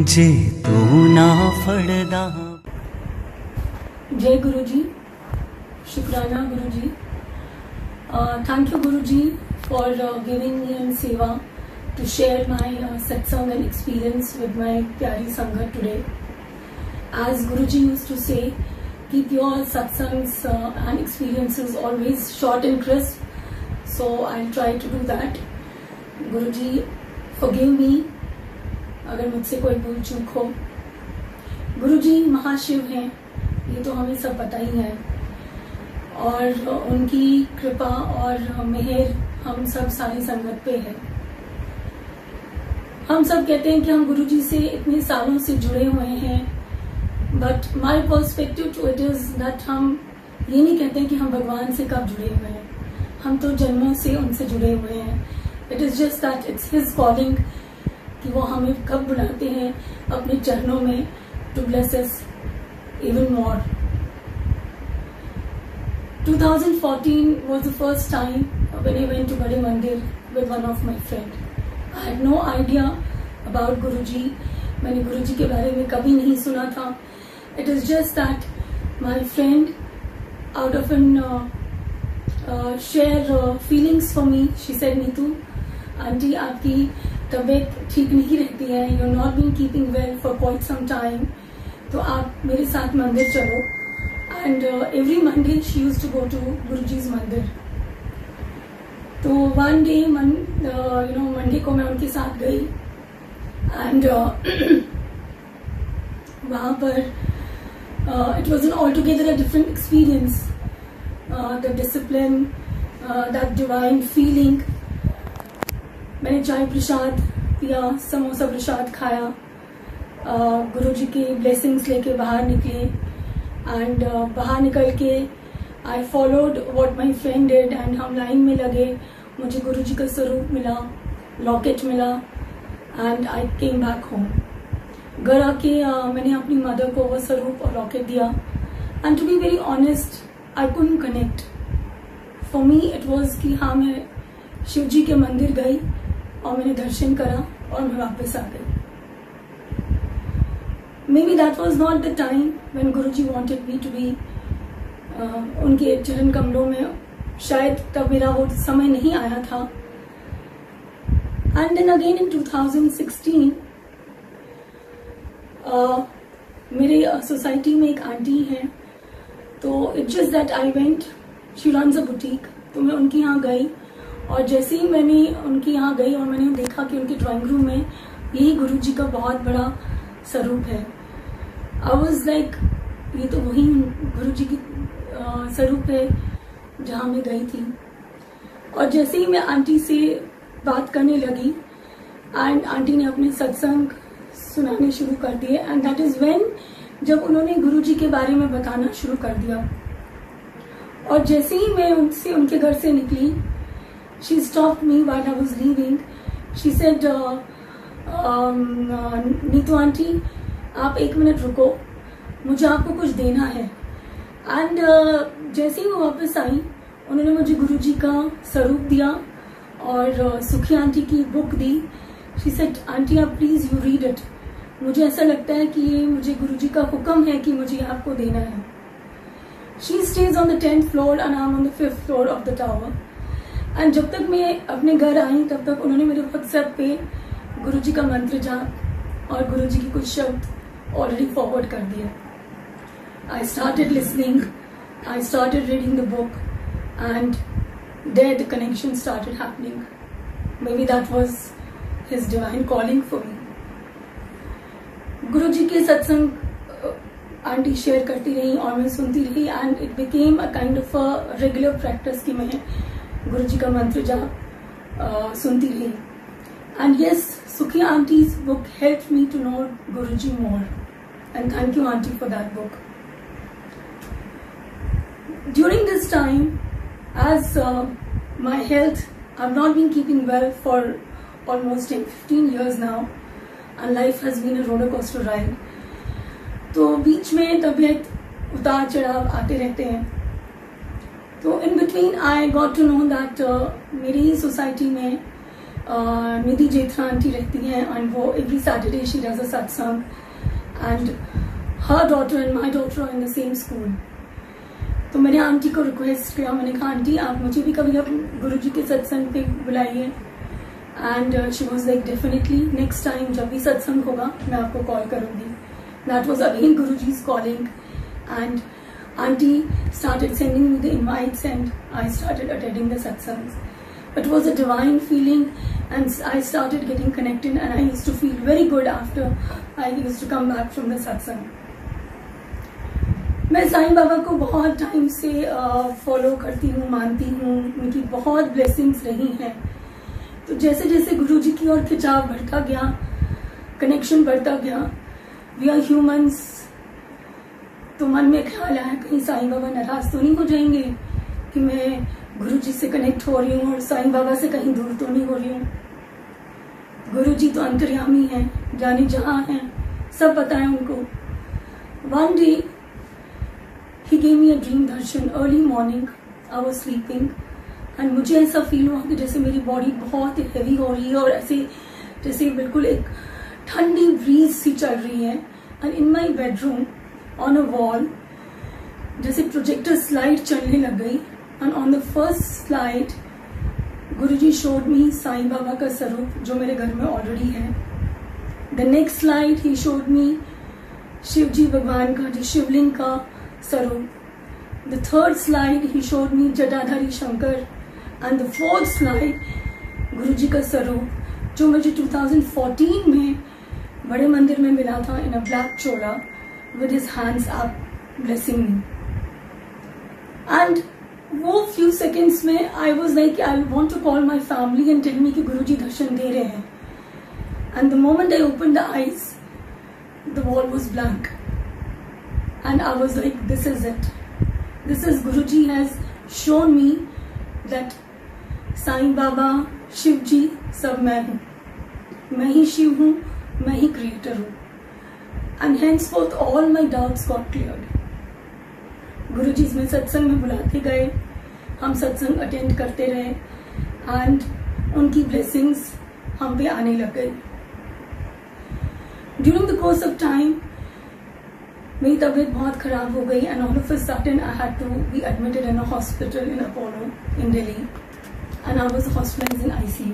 जे तू ना फड़दा। जय गुरु जी, शुक्राना गुरु जी। Thank you Guru ji for giving me an seva to share my satsang and experience with my pyari sangat today. As Guru ji used to say, keep your satsangs and experiences always short and crisp. So I'll try to do that. Guru ji, forgive me अगर मुझसे कोई भूल चूक हो। गुरु जी महाशिव हैं, ये तो हमें सब पता ही है, और उनकी कृपा और मेहर हम सब सारी संगत पे है। हम सब कहते हैं कि हम गुरु जी से इतने सालों से जुड़े हुए हैं, but my perspective to it is that हम ये नहीं कहते हैं कि हम भगवान से कब जुड़े हुए हैं, हम तो जन्मों से उनसे जुड़े हुए हैं। It is just that it's his calling कि वो हमें कब बुलाते हैं अपने चरणों में to bless us even more. 2014 was the first time when I went to Bade Mandir with one of my friend. I had no idea about Guruji. मैंने गुरुजी के बारे में कभी नहीं सुना था. It is just that my friend, out of an share feelings for me, she said, Neetu aunty आपकी तबीयत ठीक नहीं रहती है, you're not been keeping well for quite some time, तो आप मेरे साथ मंदिर चलो. And every Monday she used to go to Guruji's मंदिर. तो one day Monday को मैं उनके साथ गई, and वहाँ पर it was an altogether a different experience. The discipline, that divine feeling. मैंने चाय प्रसाद पिया, समोसा प्रसाद खाया, गुरुजी के ब्लेसिंग्स लेके बाहर निकले, एंड बाहर निकल के I followed what my friend did, and हम लाइन में लगे. मुझे गुरुजी का स्वरूप मिला, लॉकेट मिला, and I came back home. घर आके मैंने अपनी मदर को वो स्वरूप और लॉकेट दिया, and to be very honest I couldn't connect. For me it was कि हाँ मैं शिव जी के मंदिर गई और मैंने दर्शन करा और मैं वापस आ गई. Maybe that was not the time when Guruji wanted me to be उनके चरण कमलों में. शायद तब मेरा वो समय नहीं आया था. And then again in 2016 मेरे सोसाइटी में एक आंटी है, तो it's just that I went, she runs a boutique, तो मैं उनके यहाँ गई, और जैसे ही मैंने उनके यहाँ गई और मैंने देखा कि उनके ड्राइंग रूम में यही गुरुजी का बहुत बड़ा स्वरूप है. आई वॉज लाइक ये तो वही गुरुजी की स्वरूप है जहाँ मैं गई थी. और जैसे ही मैं आंटी से बात करने लगी, एंड आंटी ने अपने सत्संग सुनाने शुरू कर दिए, एंड दैट इज व्हेन जब उन्होंने गुरुजी के बारे में बताना शुरू कर दिया. और जैसे ही मैं उनसे उनके घर से निकली, she stopped me while I was leaving. She said, Neetu aunty आप 1 मिनट रुको, मुझे आपको कुछ देना है. एंड जैसे ही वो वापस आई, उन्होंने मुझे गुरुजी का स्वरूप दिया और सुखी आंटी की book the. She said, aunty आप प्लीज यू रीड इट, मुझे ऐसा लगता है कि ये मुझे गुरुजी का हुक्म है कि मुझे आपको देना है. She stage on the 10th floor and I am on the 5th floor of the tower. And जब तक मैं अपने घर आई, तब तक उन्होंने मेरे व्हाट्सएप पे गुरुजी का मंत्र जाप और गुरुजी की कुछ शब्द already forward कर दिया. I started listening, I started reading the book, and there the connection started happening. Maybe that was his divine calling for me. गुरुजी के सत्संग आंटी शेयर करती रही और मैं सुनती रही, and it became a kind of a regular practice कि मैं गुरुजी का मंत्र जाप सुनती रही. And yes, Sukhi Auntie's book helped me to know Guruji more. And thank you Auntie for that book. During this time, as my health, I've not been keeping well for almost 15 years now, and life has been a roller coaster ride. तो बीच में तबीयत उतार चढ़ाव आते रहते हैं. तो in between I got to know that मेरी सोसाइटी में निधि जेठा आंटी रहती हैं एंड वो every Saturday she does a satsang and her daughter and my daughter are in the same school. तो मैंने आंटी को रिक्वेस्ट किया, मैंने कहा आंटी आप मुझे भी कभी अब गुरुजी के सत्संग पे बुलाइए and she was like definitely next time जब भी सत्संग होगा मैं आपको कॉल करूंगी। That was again Guruji's calling and auntie started sending me the invites and I started attending the satsangs. It was a divine feeling and I started getting connected and I used to feel very good after I used to come back from the satsang. मैं साईं बाबा को बहुत time से follow करती हूँ, मानती हूँ, उनकी बहुत ब्लेसिंग्स रही हैं। तो जैसे जैसे गुरुजी की ओर खिंचाव बढ़ता गया, कनेक्शन बढ़ता गया, वी आर ह्यूमंस, तो मन में ख्याल आया कहीं साईं बाबा नाराज तो नहीं हो जाएंगे कि मैं गुरुजी से कनेक्ट हो रही हूँ और साईं बाबा से कहीं दूर तो नहीं हो रही हूँ। गुरुजी तो अंतर्यामी हैं, जाने जहां हैं, सब पता है उनको। One day he gave me a dream Darshan early morning, I was sleeping and मुझे ऐसा फील हुआ कि जैसे मेरी बॉडी बहुत हेवी हो रही है और ऐसे जैसे बिल्कुल एक ठंडी ब्रीज सी चल रही है। And in my bedroom on a wall जैसे प्रोजेक्टर स्लाइड चलने लग गई and on the first slide Guruji showed me Sai Baba का स्वरूप जो मेरे घर में ऑलरेडी है। The next slide he showed me Shiv ji भगवान का जो शिवलिंग का स्वरूप। The third slide he showed me Jatadhari Shankar and the fourth slide Guruji का स्वरूप जो मुझे 2014 में बड़े मंदिर में मिला था in a black chola with his hands up blessing me and वो few seconds में I was like I want to call my family and tell me कि गुरुजी दर्शन दे रहे हैं। and the moment I opened the eyes the wall was blank and I was like this is it, this is Guruji has shown me that Sai Baba Shiv जी सब मैं हूँ, मैं ही शिव हूँ, मैं ही creator हूँ। And henceforth all my doubts got cleared. गुरुजी में सत्संग में बुलाते गए, हम सत्संग अटेंड करते रहे एंड उनकी ब्लेसिंग्स हम पे आने लग गई। During the course of time मेरी तबीयत बहुत खराब हो गई and all of a sudden I had to be admitted in a hospital in Apollo in Delhi and I was hospitalised in ICU।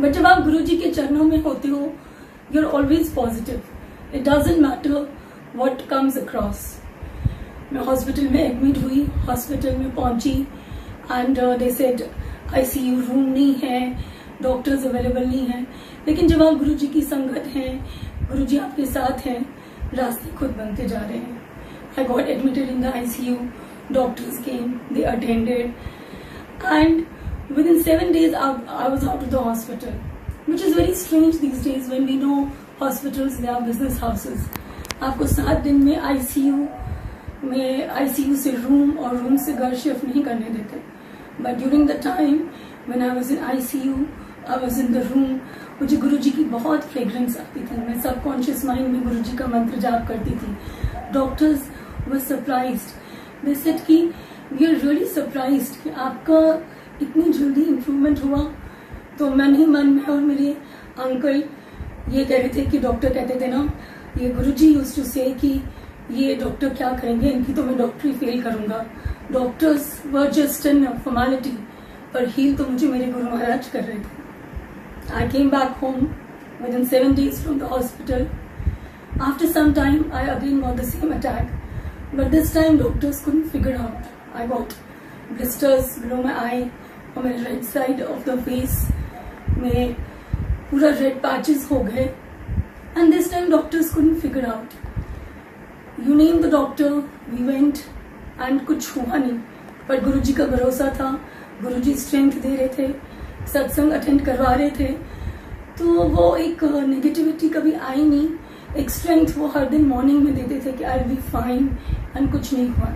But जब आप गुरुजी के चरणों में होते हो you're always positive. It doesn't matter what comes across. मैं hospital में admit हुई, हॉस्पिटल में पहुंची and they said ICU room नहीं है, डॉक्टर्स अवेलेबल नहीं है। लेकिन जब आप गुरुजी की संगत हैं, गुरुजी आपके साथ हैं, रास्ते खुद बनते जा रहे हैं। I got admitted in the ICU. Doctors came, they attended, and within 7 days I was out of the hospital. Which is very strange these days when we know hospitals they are business houses. आपको 7 दिन में ICU से room और room से घर shift नहीं करने देते। But during the time when I was in ICU, I was in the room, मुझे गुरुजी की बहुत फ्रेग्रेंस आती थी। मैं सबकॉन्शियस माइंड में गुरुजी का मंत्र जाप करती थी। Doctors were surprised, they said कि वी आर रियली सरप्राइज्ड कि आपका इतनी जल्दी इम्प्रूवमेंट हुआ। तो मन ही मन में और मेरे अंकल ये कह रहे थे कि डॉक्टर कहते थे ना, ये गुरुजी यूज्ड टू से कि ये डॉक्टर क्या करेंगे, इनकी तो मैं डॉक्टरी फेल करूंगा। Doctors were just an formality, पर हील तो मुझे मेरे गुरु महाराज कर रहे थे। I came back home within 7 days from the hospital. After some time I again got the same attack, but this time doctors couldn't figure out. I got blisters below my eye और मेरे right side of the face में पूरा red patches हो गए and this time doctors couldn't figure out. You name the doctor, we went and कुछ हुआ नहीं। पर गुरुजी का भरोसा था, गुरुजी स्ट्रेंथ दे रहे थे, सत्संग अटेंड करवा रहे थे, तो वो एक नेगेटिविटी कभी आई नहीं। एक स्ट्रेंथ वो हर दिन मॉर्निंग में देते थे कि I will be fine and कुछ नहीं हुआ।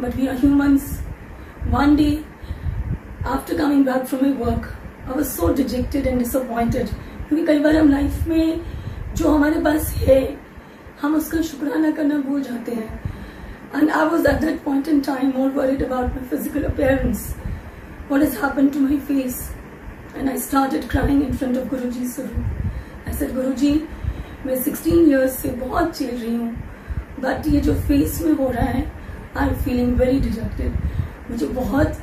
But we are humans. One day after coming back from my work I was so dejected and disappointed क्योंकि कई बार हम लाइफ में जो हमारे पास है हम उसका शुक्राना करना भूल जाते हैं। And I was at that point in time more worried about my physical appearance what has happened to my face, and I started crying in front of Guruji's room. I said, Guruji, मैं 16 years से बहुत झेल रही हूँ, but ये जो face में हो रहा है, I am feeling very dejected. मुझे बहुत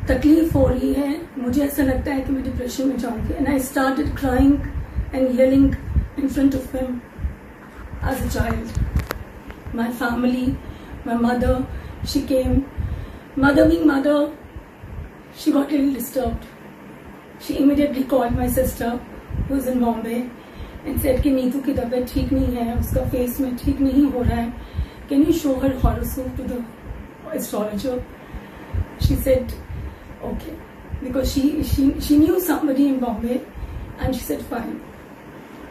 तकलीफ हो रही है, मुझे ऐसा लगता है कि मैं डिप्रेशन में जाऊंगी. And I started crying and yelling in front of him as a child. My family, my mother, she came. Mother being mother, she got a little disturbed. She immediately called my sister, who is in Bombay, and said कि नीतू की तबीयत ठीक नहीं है, उसका face में ठीक नहीं हो रहा है. Can you show her horoscope to the astrologer? She said, okay, because she knew somebody in Bombay, and she said fine.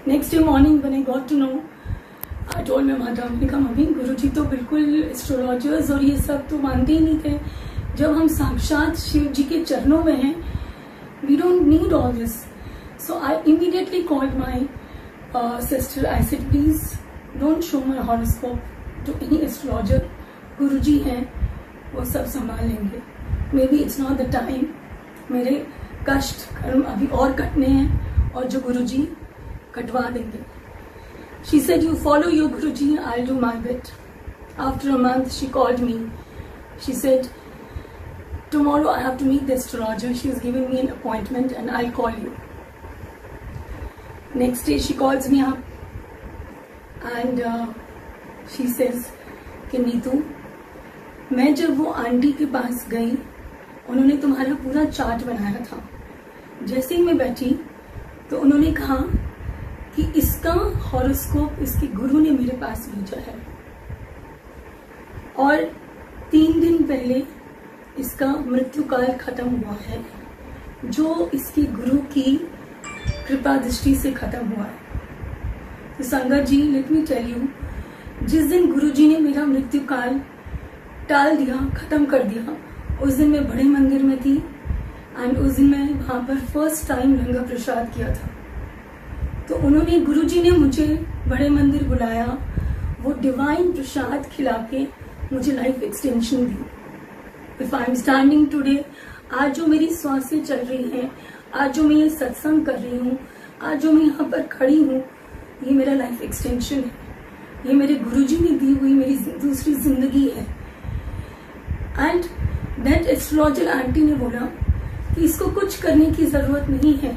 Next day morning when I got to know, I told my mother, मैंने कहा mummy, गुरुजी तो बिल्कुल astrologers और ये सब तो मानते ही नहीं थे. जब हम साक्षात शिव जी के चरणों में हैं, we don't need all this. So I immediately called my sister. I said, please don't show my horoscope to any astrologer. गुरुजी हैं, वो सब संभाल लेंगे. Maybe it's not the time. मेरे कष्ट कर्म अभी और कटने हैं और जो गुरुजी कटवा देंगे. She said, you follow your Guruji, I'll do my bit. After a month, she called me. She said, tomorrow I have to meet the astrologer. She has given me an appointment and I'll call you. Next day, she calls me up and she says, कि नीतू, मैं जब वो aunty के पास गई, उन्होंने तुम्हारा पूरा chart बनाया था. जैसे ही मैं बैठी तो उन्होंने कहा कि इसका हॉरोस्कोप इसके गुरु ने मेरे पास भेजा है और 3 दिन पहले इसका मृत्यु काल खत्म हुआ है, जो इसके गुरु की कृपा दृष्टि से खत्म हुआ है. तो संगत जी, लेट मी टेल यू, जिस दिन गुरु जी ने मेरा मृत्यु काल टाल दिया, खत्म कर दिया, उस दिन मैं बड़े मंदिर में थी एंड उस दिन मैं वहां पर फर्स्ट टाइम लंगर प्रसाद किया था. तो उन्होंने, गुरुजी ने मुझे बड़े मंदिर बुलाया, वो डिवाइन प्रसाद खिला के मुझे life extension the. If I am standing today, आज जो मेरी सांसें चल रही हैं, आज जो मैं ये सत्संग कर रही हूँ, आज जो मैं यहाँ पर खड़ी हूँ, ये मेरा लाइफ एक्सटेंशन है. ये मेरे गुरुजी ने दी हुई मेरी दूसरी जिंदगी है. एंड दैट एस्ट्रोलॉजर आंटी ने बोला कि इसको कुछ करने की जरूरत नहीं है,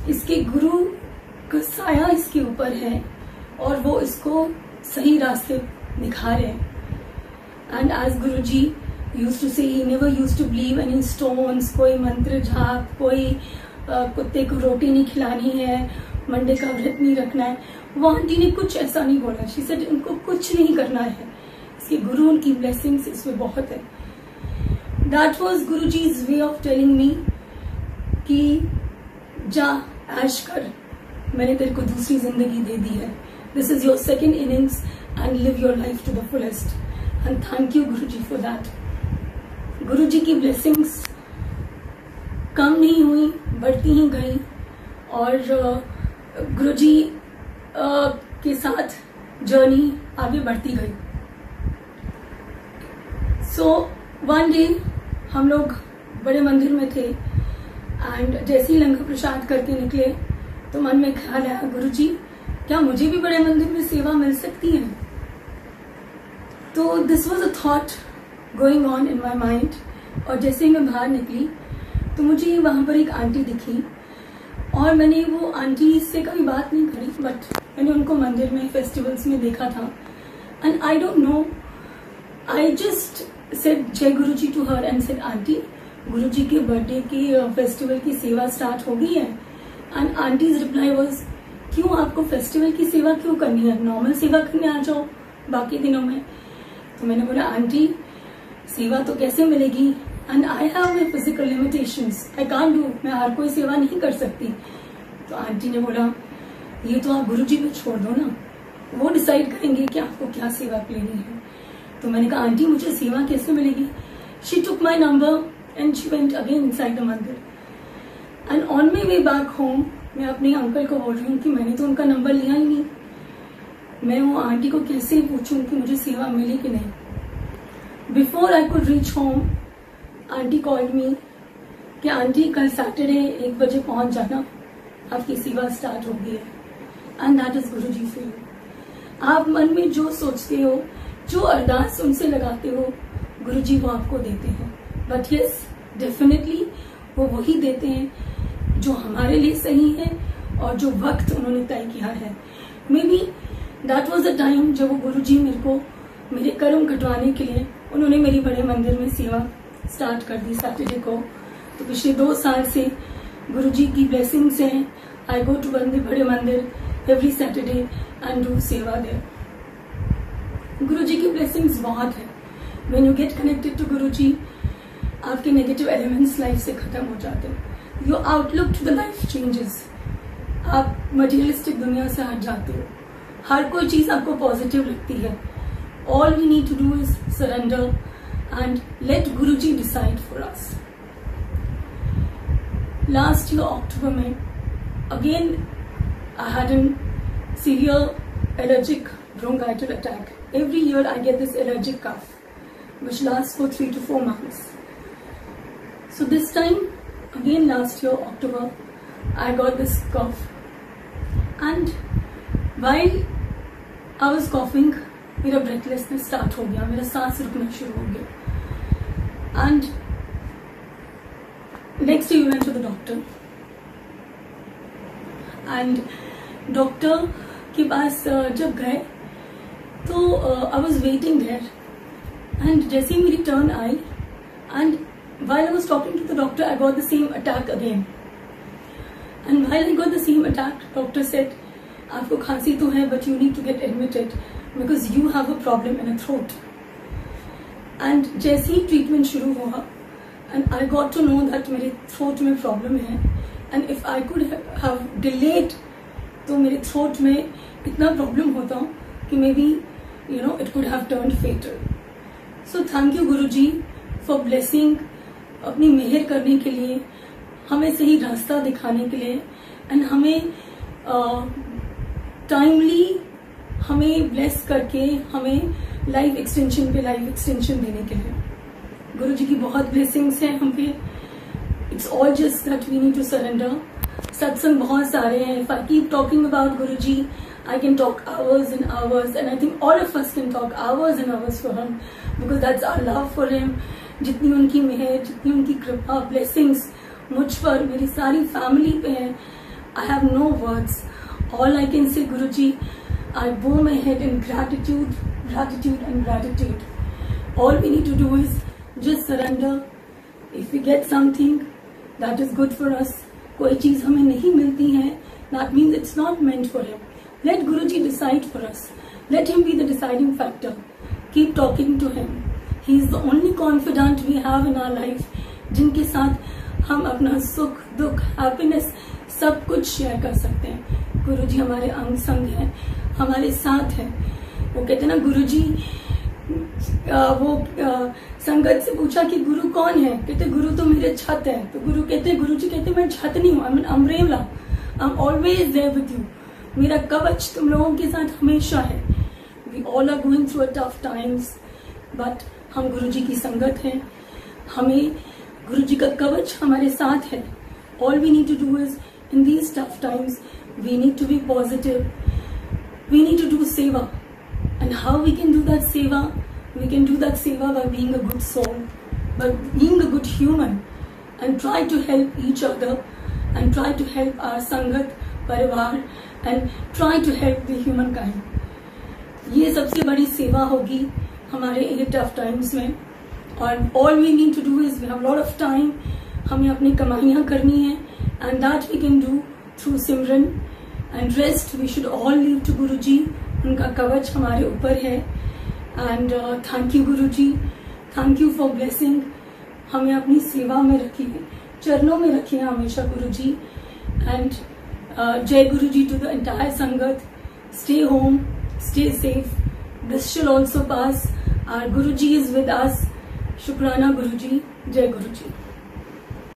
इसके गुरु का साया इसके ऊपर है और वो इसको सही रास्ते दिखा रहे हैं. And as Guruji used to say, he never used to believe any stones, कोई मंत्र जाप, कोई कुत्ते को रोटी नहीं खिलानी है, मंडे का व्रत नहीं रखना है. वो आंटी ने कुछ ऐसा नहीं बोला. शी सेड इनको कुछ नहीं करना है, इसके गुरु, उनकी ब्लेसिंग्स इसमें बहुत है. That was Guruji's way of telling me कि जा ऐश कर, मैंने तेरे को दूसरी जिंदगी दे दी है. This is your second innings and live your life to the fullest. And thank you Guruji for that. Guruji की ब्लेसिंग्स कम नहीं हुई, बढ़ती ही गई और गुरुजी के साथ जर्नी आगे बढ़ती गई. सो वन डे हम लोग बड़े मंदिर में थे एंड जैसे ही लंगर प्रसाद करके निकले तो मन में ख्याल आया, गुरुजी क्या मुझे भी बड़े मंदिर में सेवा मिल सकती है? तो this was a thought going on in my mind. और जैसे ही मैं बाहर निकली तो मुझे वहां पर एक आंटी दिखी और मैंने वो आंटी से कभी बात नहीं करी, बट मैंने उनको मंदिर में फेस्टिवल्स में देखा था. And I don't know, I just said jai Guruji to her and said, aunty Guruji के बर्थडे की फेस्टिवल की सेवा स्टार्ट हो गई है. एंड आंटीज रिप्लाई वाज, क्यों आपको फेस्टिवल की सेवा क्यों करनी है, नॉर्मल सेवा करने आ जाओ बाकी दिनों में. तो मैंने बोला, आंटी सेवा तो कैसे मिलेगी, and I have my physical limitations, I can't do, मैं हर कोई सेवा नहीं कर सकती. तो आंटी ने बोला, ये तो आप गुरुजी पे छोड़ दो ना, वो डिसाइड करेंगे कि आपको क्या सेवा लेनी है. तो मैंने कहा, आंटी मुझे सेवा कैसे मिलेगी? She took my number and she went again inside the mandir. And on my way back home मैं अपने अंकल को बोल रही हूँ कि मैंने तो उनका नंबर लिया ही नहीं, मैं वो आंटी को कैसे पूछूं कि मुझे सेवा मिली कि नहीं. Before I could reach home aunty called me कि आंटी कल सैटरडे 1 बजे पहुंच जाना, आपकी सेवा स्टार्ट हो गई है। And that is Guruji for you. आप मन में जो सोचते हो, जो अरदास उनसे लगाते हो, गुरुजी वो आपको देते हैं। बट यस, डेफिनेटली वो वही देते हैं जो हमारे लिए सही है और जो वक्त उन्होंने तय किया है। May be that was the time जब वो गुरुजी मेरे को मेरे कर्म कटवाने के लिए उन्होंने मेरी बड़े मंदिर में सेवा स्टार्ट कर दी सैटरडे को। तो पिछले 2 साल से गुरुजी की ब्लेसिंग्स हैं। आई गो to Bade Mandir every Saturday and do seva there. Guruji की ब्लेसिंग्स बहुत है। When you get connected to Guruji, आपके नेगेटिव एलिमेंट्स लाइफ से खत्म हो जाते हैं। Your outlook to the life changes. आप मटेरियलिस्टिक दुनिया से हट जाते हो। हर कोई चीज आपको पॉजिटिव लगती है। All we need to do is surrender and let Guruji decide for us. Last year October में again I had an severe allergic bronchitis attack. Every year I get this allergic cough which lasts for 3 to 4 months. So this time again last year October I got this cough, and while I was coughing मेरा breathlessness start हो गया, मेरा सांस रुकना शुरू हो गया। And next day we went to the doctor, and doctor के पास जब गए तो I was waiting there, and जैसे ही मेरी turn I, and while I was talking to the doctor I got the same attack again. And while I got the same attack, doctor said आपको खांसी तो है but you need to get admitted because you have a problem in a throat. And जैसे ही treatment शुरू हुआ and I got to know that मेरे throat में problem है, and if I could have delayed तो मेरे थ्रोट में इतना प्रॉब्लम होता कि may be it could have turned fatal. So thank you Guruji for blessing, अपनी मेहर करने के लिए, हमें सही रास्ता दिखाने के लिए, एंड हमें टाइमली हमें ब्लेस करके हमें लाइफ एक्सटेंशन पे लाइफ एक्सटेंशन देने के लिए। गुरुजी की बहुत ब्लेसिंग्स हैं हम पे। It's all just that we need to surrender. सत्संग बहुत सारे हैं। If I keep talking about Guruji I can talk hours and hours, and I think all of us can talk hours and hours for him because that's our love for him. जितनी उनकी मेहर, जितनी उनकी कृपा, blessings मुझ पर, मेरी सारी family पे है, I have no words. All I can say, Guruji, I bow my head in gratitude, gratitude and gratitude. All we need to do is just surrender. If we get something that is good for us, कोई चीज हमें नहीं मिलती है, that means it's not meant for him. Let Guruji decide for us. Let him be the deciding factor. Keep talking to him. He is the only confidant we have in our life, जिनके साथ हम अपना सुख दुख happiness सब कुछ share कर सकते हैं। गुरुजी हमारे अंग संग हैं, हमारे साथ हैं। वो कहते ना गुरुजी, वो संगत से पूछा कि गुरु कौन है, कहते गुरु तो मेरे छत है। तो गुरुजी कहते मैं छत नहीं हूँ, I am umbrella, I am always there with you. मेरा कवच तुम लोगों के साथ हमेशा है। We all are going through a tough times, but हम गुरुजी की संगत हैं, हमें गुरुजी का कवच हमारे साथ है। All we need to do is in these tough times we need to be positive, we need to do seva. And how we can do that seva? We can do that seva by being a good soul, by being a good human, and try to help each other, and try to help our sangat parivar, and try to help the human kind. ये सबसे बड़ी सेवा होगी हमारे ये tough times में। और all we need to do is we have a lot of time, हमें अपनी कमाइयाँ करनी है, and that we can do through Simran, and rest we should all leave to Guruji. उनका कवच हमारे ऊपर है। and thank you Guruji, thank you for blessing, हमें अपनी सेवा में रखिए, चरणों में रखिए हमेशा गुरुजी। and Jai Guruji to the entire Sangat. Stay home, stay safe. This shall also pass. Our Guruji is with us. Shukrana Guruji. Jai Guruji.